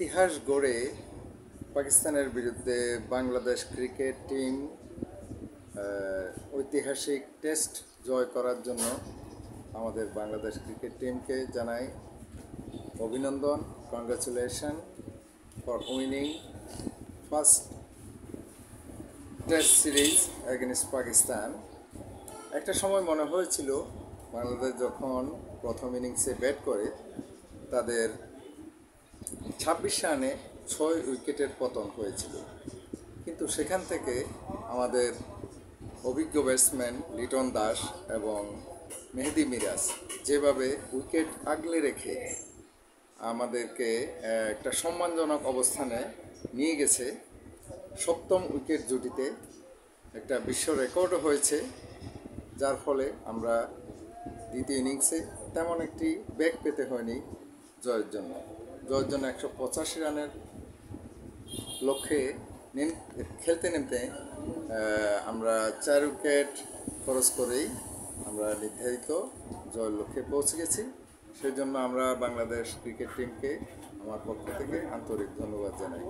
ইতিহাস গড়ে পাকিস্তানের বিরুদ্ধে বাংলাদেশ ক্রিকেট টিম ঐতিহাসিক টেস্ট জয় করার জন্য আমাদের বাংলাদেশ ক্রিকেট টিমকে জানাই অভিনন্দন, congratulation for winning first test series against Pakistan. একটা সময় মনে হয়েছিল বাংলাদেশ যখন প্রথম ইনিংসে ব্যাট করে তাদের 26 রানে 6 উইকেটের পতন হয়েছিল, কিন্তু সেখান থেকে আমাদের অভিজ্ঞ ব্যাটসম্যান লিটন দাস এবং মেহেদী মিরাজ যেভাবে উইকেট আগলে রেখে আমাদেরকে একটা সম্মানজনক অবস্থানে নিয়ে গেছে, সপ্তম উইকেট জুটিতে একটা বিশ্ব রেকর্ডও হয়েছে, যার ফলে আমরা দ্বিতীয় ইনিংসে তেমন একটি ব্যাক পেতে হয়নি জয়ের জন্য 185 রানের লক্ষ্যে খেলতে নেমতে আমরা 4 উইকেট খরচ করেই আমরা নির্ধারিত জয়ের লক্ষ্যে পৌঁছে গেছি। সেই জন্য আমরা বাংলাদেশ ক্রিকেট টিমকে আমার পক্ষ থেকে আন্তরিক ধন্যবাদ জানাই।